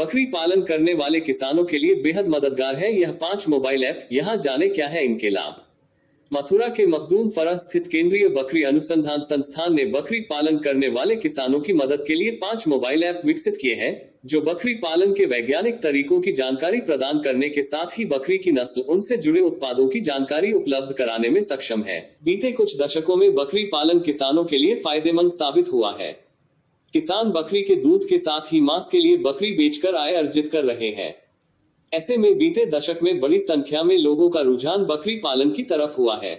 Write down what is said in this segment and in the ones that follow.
बकरी पालन करने वाले किसानों के लिए बेहद मददगार है यह 5 मोबाइल ऐप। यहाँ जाने क्या है इनके लाभ। मथुरा के मखदूम फरह स्थित केंद्रीय बकरी अनुसंधान संस्थान ने बकरी पालन करने वाले किसानों की मदद के लिए 5 मोबाइल ऐप विकसित किए हैं, जो बकरी पालन के वैज्ञानिक तरीकों की जानकारी प्रदान करने के साथ ही बकरी की नस्ल, उनसे जुड़े उत्पादों की जानकारी उपलब्ध कराने में सक्षम है। बीते कुछ दशकों में बकरी पालन किसानों के लिए फायदेमंद साबित हुआ है। किसान बकरी के दूध के साथ ही मांस के लिए बकरी बेचकर आय अर्जित कर रहे हैं। ऐसे में बीते दशक में बड़ी संख्या में लोगों का रुझान बकरी पालन की तरफ हुआ है।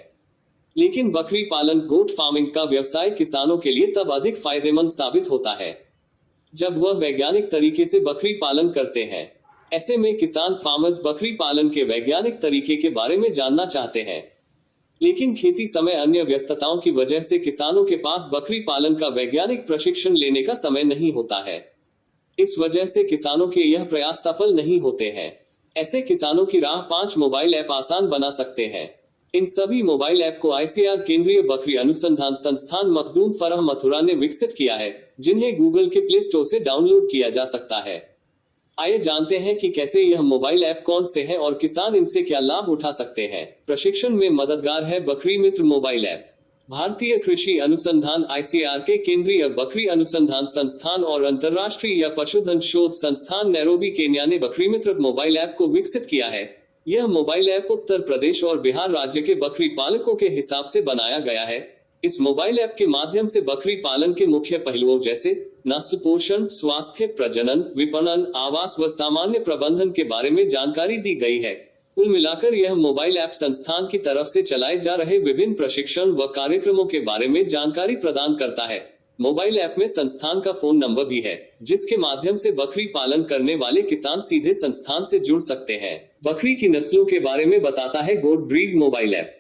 लेकिन बकरी पालन, गोट फार्मिंग का व्यवसाय किसानों के लिए तब अधिक फायदेमंद साबित होता है जब वह वैज्ञानिक तरीके से बकरी पालन करते हैं। ऐसे में किसान फार्मर्स बकरी पालन के वैज्ञानिक तरीके के बारे में जानना चाहते हैं, लेकिन खेती समय अन्य व्यस्तताओं की वजह से किसानों के पास बकरी पालन का वैज्ञानिक प्रशिक्षण लेने का समय नहीं होता है। इस वजह से किसानों के यह प्रयास सफल नहीं होते हैं। ऐसे किसानों की राह 5 मोबाइल ऐप आसान बना सकते हैं। इन सभी मोबाइल ऐप को आईसीआर केंद्रीय बकरी अनुसंधान संस्थान मखदूम फरह मथुरा ने विकसित किया है, जिन्हें गूगल के प्ले स्टोर से डाउनलोड किया जा सकता है। आइए जानते हैं कि कैसे यह मोबाइल ऐप कौन से हैं और किसान इनसे क्या लाभ उठा सकते हैं। प्रशिक्षण में मददगार है बकरी मित्र मोबाइल ऐप। भारतीय कृषि अनुसंधान आईसीआर के केंद्रीय बकरी अनुसंधान संस्थान और अंतर्राष्ट्रीय पशुधन शोध संस्थान नैरोबी केन्या ने बकरी मित्र मोबाइल ऐप को विकसित किया है। यह मोबाइल ऐप उत्तर प्रदेश और बिहार राज्य के बकरी पालकों के हिसाब से बनाया गया है। इस मोबाइल ऐप के माध्यम से बकरी पालन के मुख्य पहलुओं जैसे नस्ल पोषण, स्वास्थ्य, प्रजनन, विपणन, आवास व सामान्य प्रबंधन के बारे में जानकारी दी गई है। कुल मिलाकर यह मोबाइल ऐप संस्थान की तरफ से चलाए जा रहे विभिन्न प्रशिक्षण व कार्यक्रमों के बारे में जानकारी प्रदान करता है। मोबाइल ऐप में संस्थान का फोन नंबर भी है, जिसके माध्यम से बकरी पालन करने वाले किसान सीधे संस्थान से जुड़ सकते हैं। बकरी की नस्लों के बारे में बताता है गोट ब्रीड मोबाइल ऐप।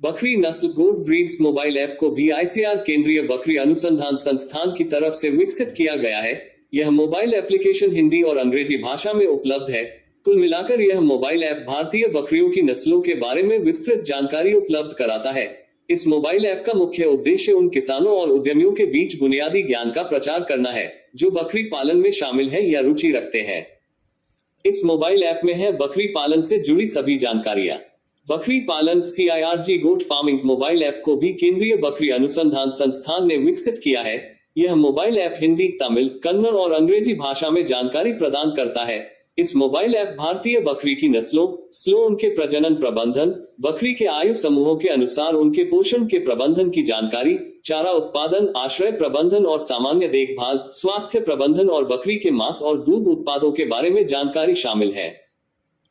बकरी नस्ल गोट ब्रीड्स मोबाइल ऐप को भी आईसीआर केंद्रीय बकरी अनुसंधान संस्थान की तरफ से विकसित किया गया है। यह मोबाइल एप्लीकेशन हिंदी और अंग्रेजी भाषा में उपलब्ध है। कुल मिलाकर यह मोबाइल ऐप भारतीय बकरियों की नस्लों के बारे में विस्तृत जानकारी उपलब्ध कराता है। इस मोबाइल ऐप का मुख्य उद्देश्य उन किसानों और उद्यमियों के बीच बुनियादी ज्ञान का प्रचार करना है, जो बकरी पालन में शामिल है या रुचि रखते हैं। इस मोबाइल ऐप में है बकरी पालन से जुड़ी सभी जानकारियां। बकरी पालन CIRG goat farming mobile app को भी केंद्रीय बकरी अनुसंधान संस्थान ने विकसित किया है। यह मोबाइल ऐप हिंदी, तमिल, कन्नड़ और अंग्रेजी भाषा में जानकारी प्रदान करता है। इस मोबाइल ऐप भारतीय बकरी की नस्लों, उनके प्रजनन प्रबंधन, बकरी के आयु समूहों के अनुसार उनके पोषण के प्रबंधन की जानकारी, चारा उत्पादन, आश्रय प्रबंधन और सामान्य देखभाल, स्वास्थ्य प्रबंधन और बकरी के मांस और दूध उत्पादों के बारे में जानकारी शामिल है।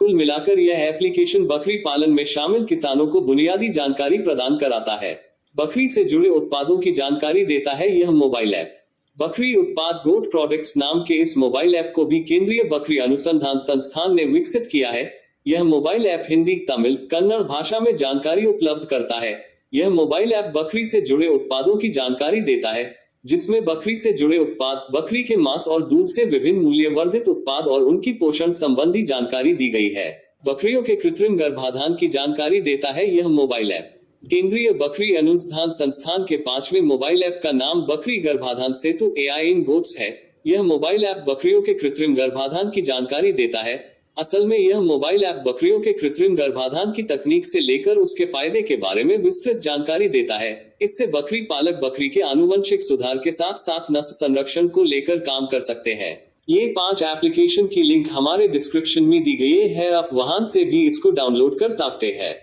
कुल मिलाकर यह एप्लीकेशन बकरी पालन में शामिल किसानों को बुनियादी जानकारी प्रदान कराता है। बकरी से जुड़े उत्पादों की जानकारी देता है यह मोबाइल ऐप। बकरी उत्पाद गोट प्रोडक्ट्स नाम के इस मोबाइल ऐप को भी केंद्रीय बकरी अनुसंधान संस्थान ने विकसित किया है। यह मोबाइल ऐप हिंदी, तमिल, कन्नड़ भाषा में जानकारी उपलब्ध करता है। यह मोबाइल ऐप बकरी से जुड़े उत्पादों की जानकारी देता है, जिसमें बकरी से जुड़े उत्पाद, बकरी के मांस और दूध से विभिन्न मूल्यवर्धित उत्पाद और उनकी पोषण संबंधी जानकारी दी गई है। बकरियों के कृत्रिम गर्भाधान की जानकारी देता है यह मोबाइल ऐप। केंद्रीय बकरी अनुसंधान संस्थान के 5वें मोबाइल ऐप का नाम बकरी गर्भाधान सेतु AI इन गोट्स है। यह मोबाइल ऐप बकरियों के कृत्रिम गर्भाधान की जानकारी देता है। असल में यह मोबाइल ऐप बकरियों के कृत्रिम गर्भाधान की तकनीक से लेकर उसके फायदे के बारे में विस्तृत जानकारी देता है। इससे बकरी पालक बकरी के आनुवंशिक सुधार के साथ साथ नस्ल संरक्षण को लेकर काम कर सकते हैं। ये 5 एप्लीकेशन की लिंक हमारे डिस्क्रिप्शन में दी गई है, आप वहां से भी इसको डाउनलोड कर सकते हैं।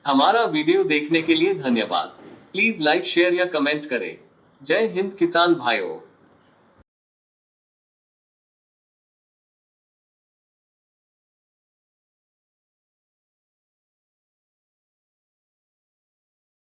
हमारा वीडियो देखने के लिए धन्यवाद। प्लीज लाइक, शेयर या कमेंट करें। जय हिंद किसान भाइयों।